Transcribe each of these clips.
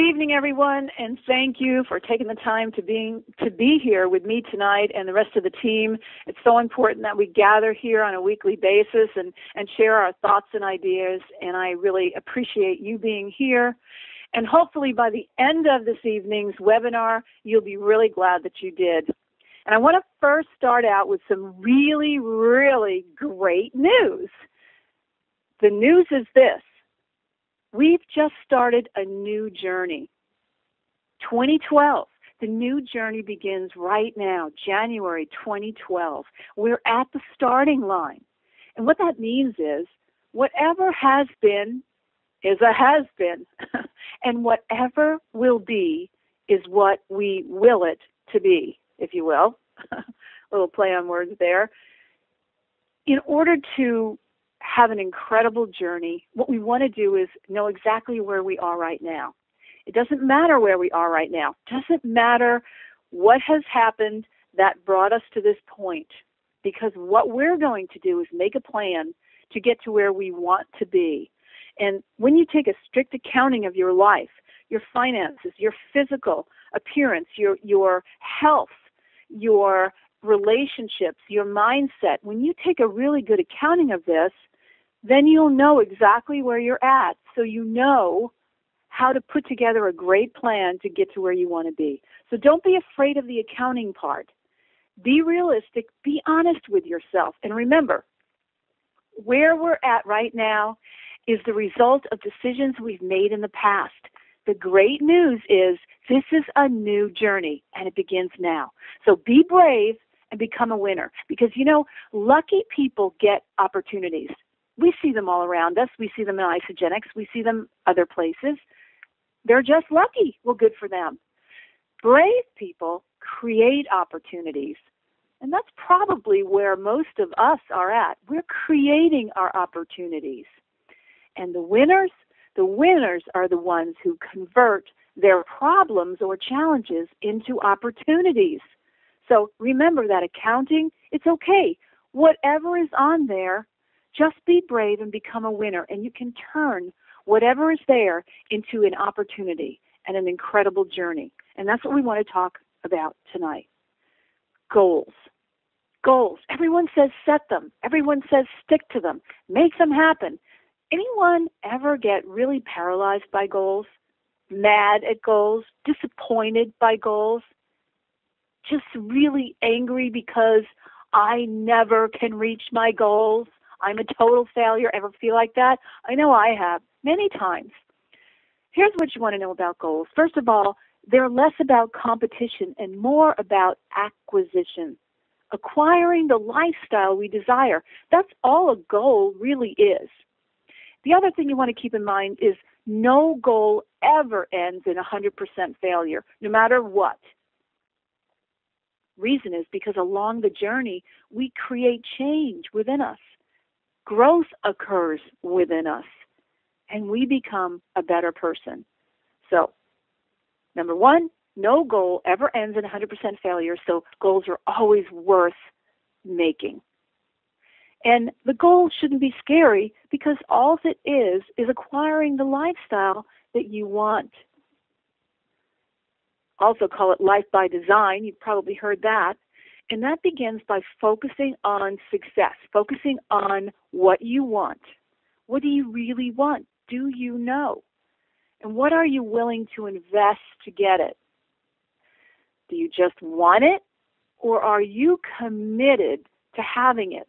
evening, everyone, and thank you for taking the time to be here with me tonight and the rest of the team. It's so important that we gather here on a weekly basis and share our thoughts and ideas, and I really appreciate you being here. And hopefully by the end of this evening's webinar, you'll be really glad that you did. And I want to first start out with some really, really great news. The news is this. We've just started a new journey. 2012, the new journey begins right now, January 2012. We're at the starting line. And what that means is whatever has been is a has been. And whatever will be is what we will it to be, if you will. A little play on words there. In order to have an incredible journey, what we want to do is know exactly where we are right now. It doesn't matter where we are right now. It doesn't matter what has happened that brought us to this point, because what we're going to do is make a plan to get to where we want to be. And when you take a strict accounting of your life, your finances, your physical appearance, your health, your relationships, your mindset, when you take a really good accounting of this, then you'll know exactly where you're at, so you know how to put together a great plan to get to where you want to be. So don't be afraid of the accounting part. Be realistic, be honest with yourself, and remember, where we're at right now is the result of decisions we've made in the past. The great news is this is a new journey, and it begins now. So be brave and become a winner, because, you know, lucky people get opportunities. We see them all around us. We see them in Isogenics. We see them other places. They're just lucky. Well, good for them. Brave people create opportunities. And that's probably where most of us are at. We're creating our opportunities. And the winners are the ones who convert their problems or challenges into opportunities. So remember that accounting, it's okay. Whatever is on there, just be brave and become a winner, and you can turn whatever is there into an opportunity and an incredible journey. And that's what we want to talk about tonight. Goals. Goals. Everyone says set them. Everyone says stick to them. Make them happen. Anyone ever get really paralyzed by goals? Mad at goals? Disappointed by goals? Just really angry because I never can reach my goals? I'm a total failure. Ever feel like that? I know I have, many times. Here's what you want to know about goals. First of all, they're less about competition and more about acquisition. Acquiring the lifestyle we desire. That's all a goal really is. The other thing you want to keep in mind is no goal ever ends in 100% failure, no matter what. Reason is because along the journey, we create change within us. Growth occurs within us, and we become a better person. So, number one, no goal ever ends in 100% failure, so goals are always worth making. And the goal shouldn't be scary, because all it is acquiring the lifestyle that you want. Also call it life by design. You've probably heard that. And that begins by focusing on success, focusing on what you want. What do you really want? Do you know? And what are you willing to invest to get it? Do you just want it, or are you committed to having it?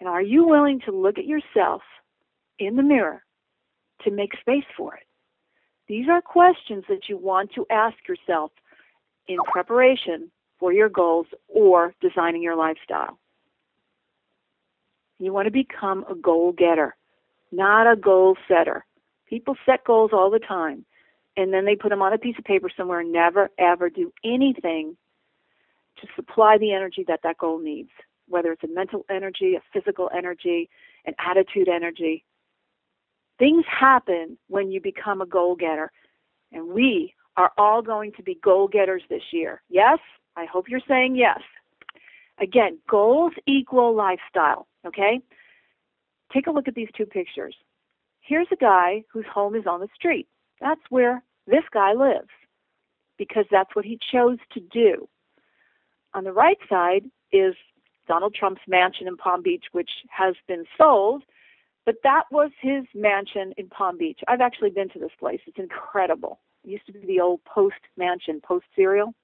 And are you willing to look at yourself in the mirror to make space for it? These are questions that you want to ask yourself in preparation for your goals or designing your lifestyle. You want to become a goal getter, not a goal setter. People set goals all the time, and then they put them on a piece of paper somewhere and never, ever do anything to supply the energy that that goal needs, whether it's a mental energy, a physical energy, an attitude energy. Things happen when you become a goal getter, and we are all going to be goal getters this year. Yes? I hope you're saying yes. Again, goals equal lifestyle, okay? Take a look at these two pictures. Here's a guy whose home is on the street. That's where this guy lives because that's what he chose to do. On the right side is Donald Trump's mansion in Palm Beach, which has been sold, but that was his mansion in Palm Beach. I've actually been to this place. It's incredible. It used to be the old Post mansion, Post cereal.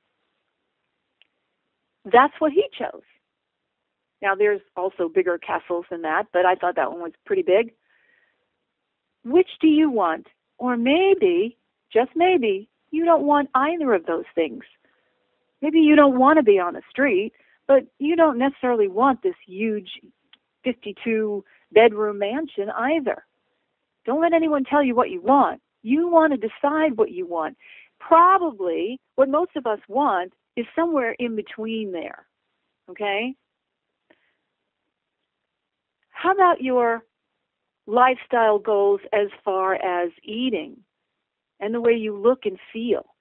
That's what he chose. Now, there's also bigger castles than that, but I thought that one was pretty big. Which do you want? Or maybe, just maybe, you don't want either of those things. Maybe you don't want to be on the street, but you don't necessarily want this huge 52-bedroom mansion either. Don't let anyone tell you what you want. You want to decide what you want. Probably what most of us want is somewhere in between there, okay? How about your lifestyle goals as far as eating and the way you look and feel?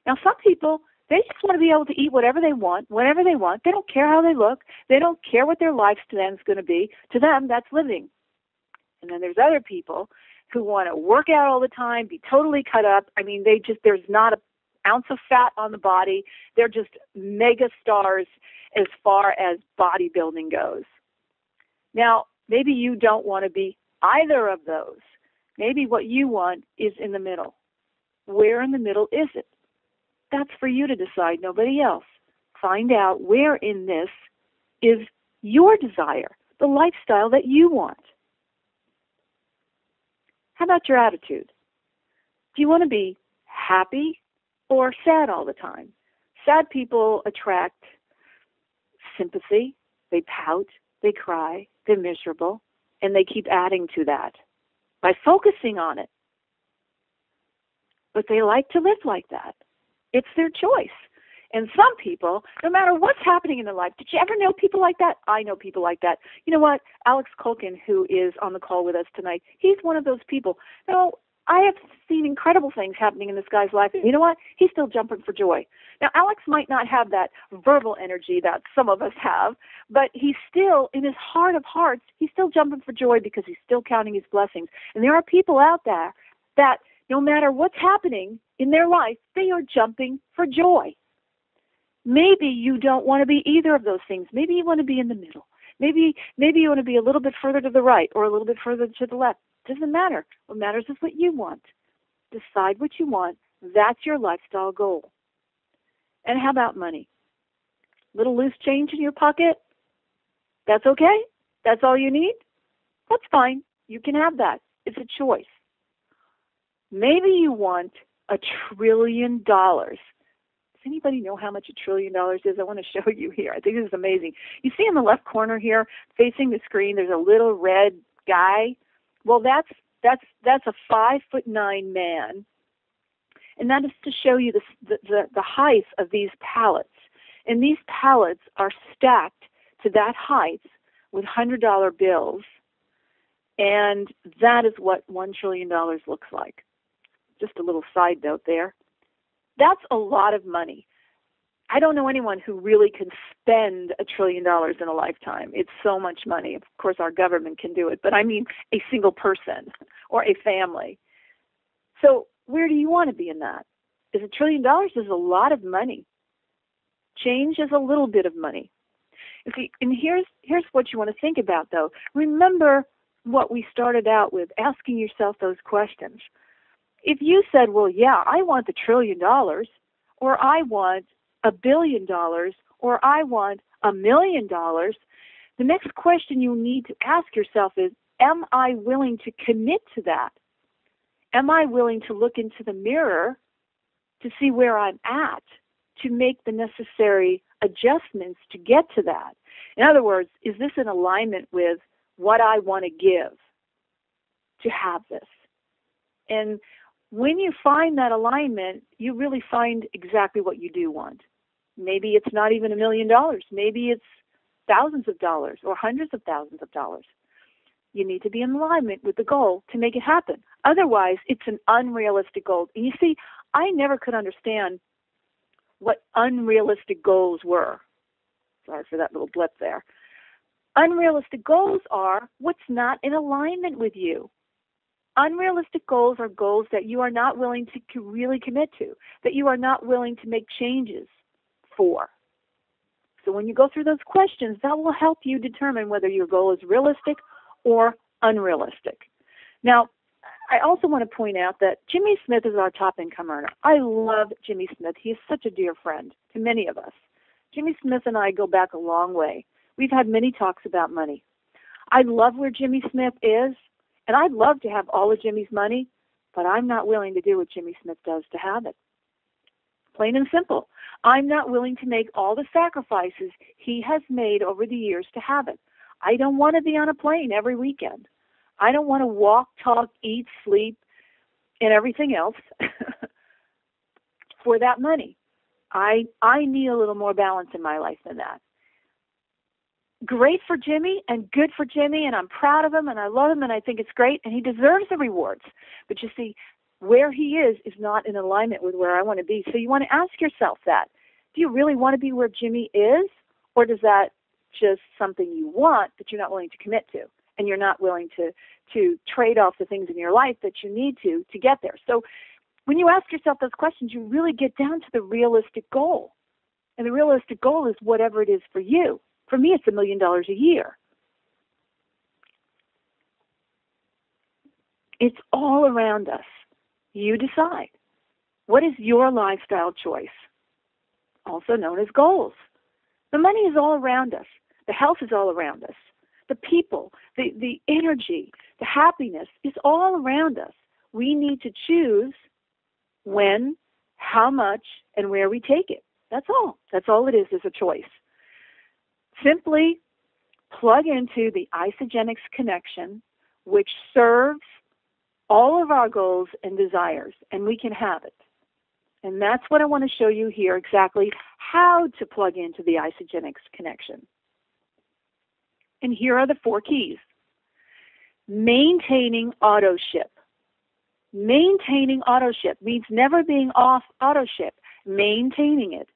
Now, some people, they just want to be able to eat whatever they want, whenever they want. They don't care how they look. They don't care what their lifespan is going to be. To them, that's living. And then there's other people who want to work out all the time, be totally cut up. I mean, there's not an ounce of fat on the body. They're just mega stars as far as bodybuilding goes. Now, maybe you don't want to be either of those. Maybe what you want is in the middle. Where in the middle is it? That's for you to decide, nobody else. Find out where in this is your desire, the lifestyle that you want. How about your attitude? Do you want to be happy or sad all the time? Sad people attract sympathy. They pout, they cry, they're miserable, and they keep adding to that by focusing on it. But they like to live like that. It's their choice. And some people, no matter what's happening in their life, did you ever know people like that? I know people like that. You know what? Alex Culkin, who is on the call with us tonight, he's one of those people. Now, I have seen incredible things happening in this guy's life. And you know what? He's still jumping for joy. Now, Alex might not have that verbal energy that some of us have, but he's still, in his heart of hearts, he's still jumping for joy because he's still counting his blessings. And there are people out there that no matter what's happening in their life, they are jumping for joy. Maybe you don't want to be either of those things. Maybe you want to be in the middle. Maybe you want to be a little bit further to the right or a little bit further to the left. Doesn't matter. What matters is what you want. Decide what you want. That's your lifestyle goal. And how about money? Little loose change in your pocket? That's okay? That's all you need? That's fine. You can have that. It's a choice. Maybe you want $1 trillion. Does anybody know how much $1 trillion is? I want to show you here. I think this is amazing. You see in the left corner here, facing the screen, there's a little red guy. Well, that's a 5'9" man, and that is to show you the height of these pallets. And these pallets are stacked to that height with $100 bills, and that is what $1 trillion looks like. Just a little side note there. That's a lot of money. I don't know anyone who really can spend $1 trillion in a lifetime. It's so much money. Of course, our government can do it, but I mean a single person or a family. So where do you want to be in that? Is $1 trillion is a lot of money. Change is a little bit of money. And here's what you want to think about, though. Remember what we started out with, asking yourself those questions. If you said, well, yeah, I want $1 trillion, or I want $1 billion, or I want $1 million, the next question you need to ask yourself is, am I willing to commit to that? Am I willing to look into the mirror to see where I'm at, to make the necessary adjustments to get to that? In other words, is this in alignment with what I want to give to have this? And when you find that alignment, you really find exactly what you do want. Maybe it's not even $1 million. Maybe it's thousands of dollars or hundreds of thousands of dollars. You need to be in alignment with the goal to make it happen. Otherwise, it's an unrealistic goal. And you see, I never could understand what unrealistic goals were. Sorry for that little blip there. Unrealistic goals are what's not in alignment with you. Unrealistic goals are goals that you are not willing to really commit to, that you are not willing to make changes for. So when you go through those questions, that will help you determine whether your goal is realistic or unrealistic. Now, I also want to point out that Jimmy Smith is our top income earner. I love Jimmy Smith. He is such a dear friend to many of us. Jimmy Smith and I go back a long way. We've had many talks about money. I love where Jimmy Smith is, and I'd love to have all of Jimmy's money, but I'm not willing to do what Jimmy Smith does to have it. Plain and simple. I'm not willing to make all the sacrifices he has made over the years to have it. I don't want to be on a plane every weekend. I don't want to walk, talk, eat, sleep, and everything else for that money. I need a little more balance in my life than that. Great for Jimmy and good for Jimmy, and I'm proud of him, and I love him, and I think it's great, and he deserves the rewards. But you see, where he is not in alignment with where I want to be. So you want to ask yourself that. Do you really want to be where Jimmy is, or is that just something you want but you're not willing to commit to, and you're not willing to trade off the things in your life that you need to get there? So when you ask yourself those questions, you really get down to the realistic goal. And the realistic goal is whatever it is for you. For me, it's $1 million a year. It's all around us. You decide. What is your lifestyle choice? Also known as goals. The money is all around us. The health is all around us. The people, the energy, the happiness is all around us. We need to choose when, how much, and where we take it. That's all. That's all it is a choice. Simply plug into the Isagenix connection, which serves all of our goals and desires, and we can have it. And that's what I want to show you here, exactly how to plug into the Isagenix connection. And here are the 4 keys. Maintaining auto ship. Maintaining auto ship means never being off auto ship. Maintaining it.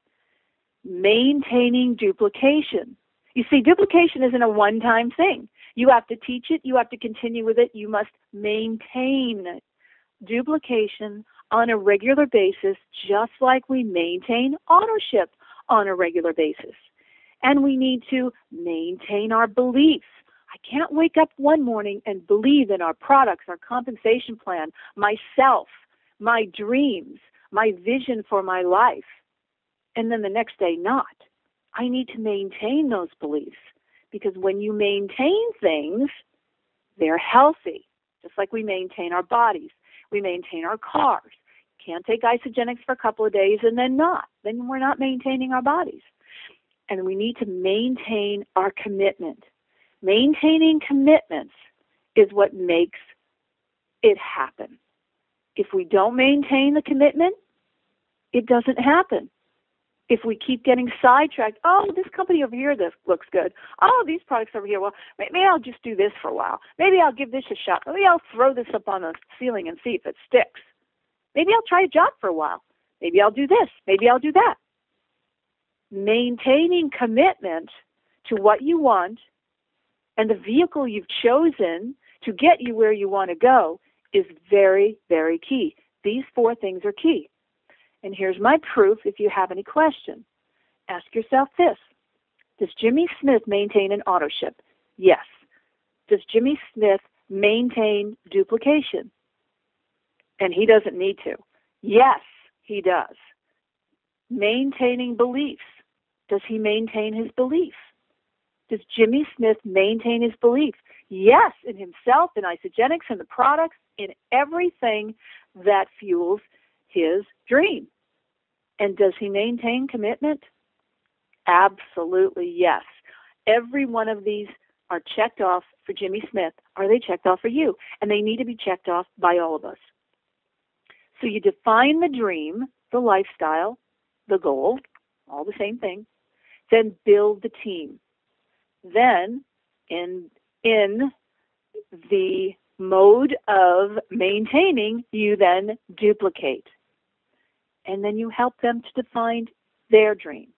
Maintaining duplication. You see, duplication isn't a one-time thing. You have to teach it. You have to continue with it. You must maintain duplication on a regular basis, just like we maintain auto ship on a regular basis. And we need to maintain our beliefs. I can't wake up one morning and believe in our products, our compensation plan, myself, my dreams, my vision for my life, and then the next day not. I need to maintain those beliefs, because when you maintain things, they're healthy, just like we maintain our bodies. We maintain our cars. Can't take Isagenix for a couple of days and then not. Then we're not maintaining our bodies. And we need to maintain our commitment. Maintaining commitments is what makes it happen. If we don't maintain the commitment, it doesn't happen. If we keep getting sidetracked, oh, this company over here, this looks good. Oh, these products over here, well, maybe I'll just do this for a while. Maybe I'll give this a shot. Maybe I'll throw this up on the ceiling and see if it sticks. Maybe I'll try a job for a while. Maybe I'll do this. Maybe I'll do that. Maintaining commitment to what you want and the vehicle you've chosen to get you where you want to go is very, very key. These 4 things are key. And here's my proof if you have any question. Ask yourself this. Does Jimmy Smith maintain an auto ship? Yes. Does Jimmy Smith maintain duplication? And he doesn't need to. Yes, he does. Maintaining beliefs. Does he maintain his belief? Does Jimmy Smith maintain his belief? Yes, in himself, in Isagenix, in the products, in everything that fuels his dream. And does he maintain commitment? Absolutely, yes. Every one of these are checked off for Jimmy Smith. Are they checked off for you? And they need to be checked off by all of us. So you define the dream, the lifestyle, the goal, all the same thing. Then build the team. Then in the mode of maintaining, you then duplicate. And then you help them to define their dream.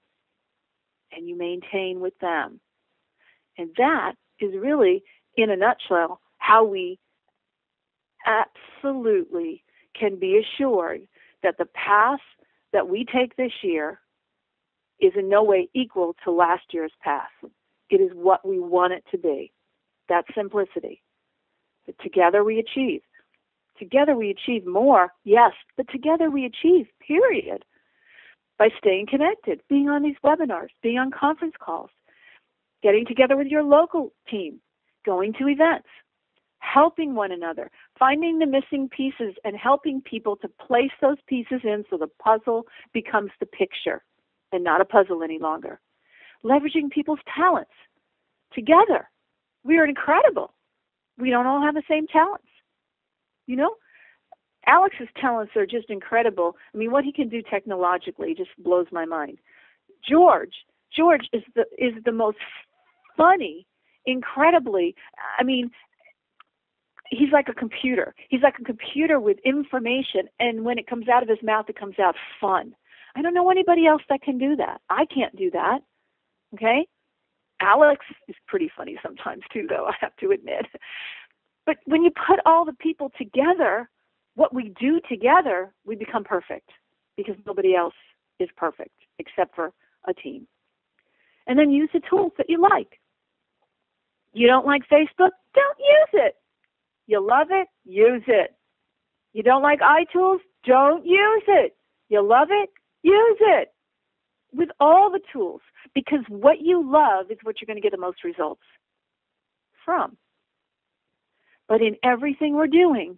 And you maintain with them. And that is really, in a nutshell, how we absolutely can be assured that the path that we take this year is in no way equal to last year's path. It is what we want it to be. That's simplicity. But together we achieve. Together we achieve more, yes, but together we achieve, period. By staying connected, being on these webinars, being on conference calls, getting together with your local team, going to events, helping one another, finding the missing pieces and helping people to place those pieces in so the puzzle becomes the picture and not a puzzle any longer. Leveraging people's talents. Together, we are incredible. We don't all have the same talents. You know, Alex's talents are just incredible. I mean, what he can do technologically just blows my mind. George is the most funny, incredibly, I mean, he's like a computer. He's like a computer with information, and when it comes out of his mouth, it comes out fun. I don't know anybody else that can do that. I can't do that, okay? Alex is pretty funny sometimes too, though, I have to admit. But when you put all the people together, what we do together, we become perfect because nobody else is perfect except for a team. And then use the tools that you like. You don't like Facebook? Don't use it. You love it? Use it. You don't like iTools? Don't use it. You love it? Use it. With all the tools, because what you love is what you're going to get the most results from. But in everything we're doing,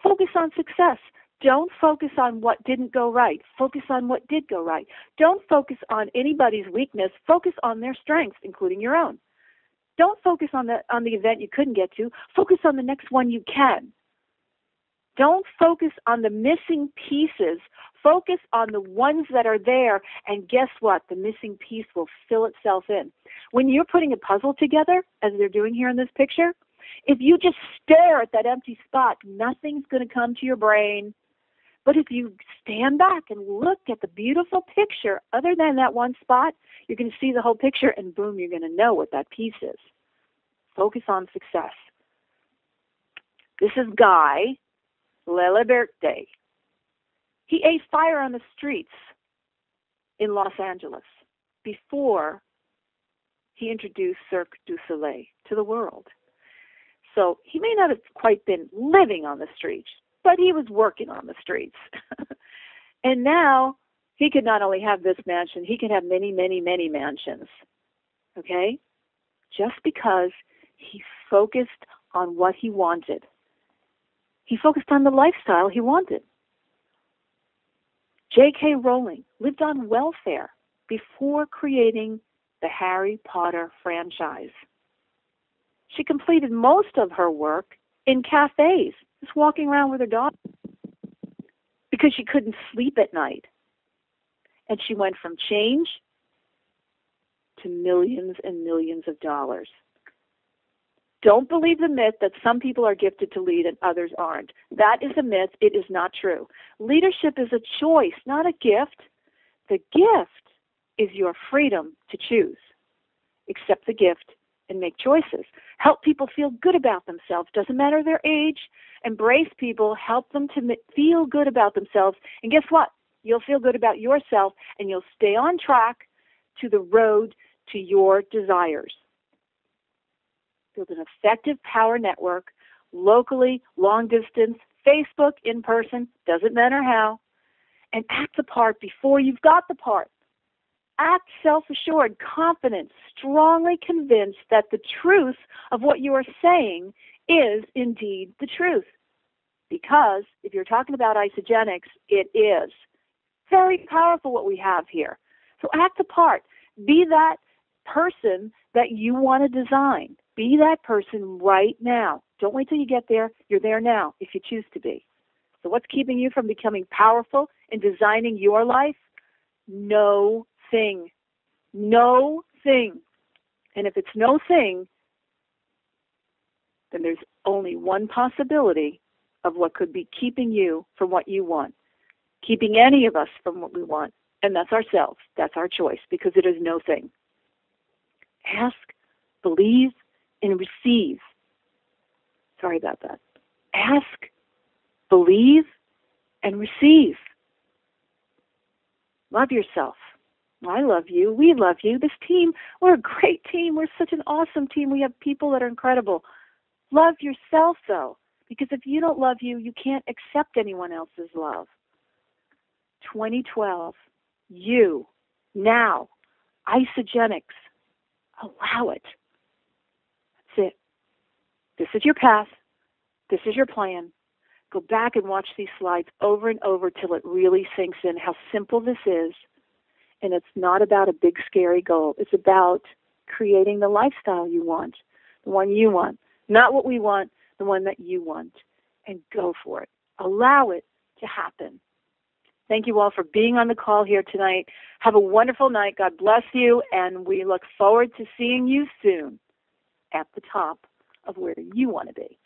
focus on success. Don't focus on what didn't go right. Focus on what did go right. Don't focus on anybody's weakness. Focus on their strengths, including your own. Don't focus on the event you couldn't get to. Focus on the next one you can. Don't focus on the missing pieces. Focus on the ones that are there, and guess what? The missing piece will fill itself in. When you're putting a puzzle together, as they're doing here in this picture, if you just stare at that empty spot, nothing's going to come to your brain. But if you stand back and look at the beautiful picture, other than that one spot, you're going to see the whole picture, and boom, you're going to know what that piece is. Focus on success. This is Guy Leliberte. He ate fire on the streets in Los Angeles before he introduced Cirque du Soleil to the world. So he may not have quite been living on the streets, but he was working on the streets. And now he could not only have this mansion, he could have many, many, many mansions. Okay? Just because he focused on what he wanted. He focused on the lifestyle he wanted. J.K. Rowling lived on welfare before creating the Harry Potter franchise. She completed most of her work in cafes, just walking around with her dog, because she couldn't sleep at night. And she went from change to millions and millions of dollars. Don't believe the myth that some people are gifted to lead and others aren't. That is a myth. It is not true. Leadership is a choice, not a gift. The gift is your freedom to choose. Accept the gift and make choices. Help people feel good about themselves. Doesn't matter their age. Embrace people. Help them to feel good about themselves. And guess what? You'll feel good about yourself, and you'll stay on track to the road to your desires. Build an effective power network, locally, long distance, Facebook, in person, doesn't matter how, and act the part before you've got the part. Act self-assured, confident, strongly convinced that the truth of what you are saying is indeed the truth. Because if you're talking about isogenics, it is very powerful what we have here. So act the part. Be that person that you want to design. Be that person right now. Don't wait till you get there. You're there now if you choose to be. So what's keeping you from becoming powerful in designing your life? No thing. No thing. And if it's no thing, then there's only one possibility of what could be keeping you from what you want, keeping any of us from what we want, and that's ourselves. That's our choice, because it is no thing. Ask, believe, and receive. Sorry about that. Ask, believe, and receive. Love yourself. I love you. We love you. This team, we're a great team. We're such an awesome team. We have people that are incredible. Love yourself, though, because if you don't love you, you can't accept anyone else's love. 2012, you, now, Isogenics, allow it. That's it. This is your path. This is your plan. Go back and watch these slides over and over till it really sinks in how simple this is. And it's not about a big, scary goal. It's about creating the lifestyle you want, the one you want, not what we want, the one that you want. And go for it. Allow it to happen. Thank you all for being on the call here tonight. Have a wonderful night. God bless you. And we look forward to seeing you soon at the top of where you want to be.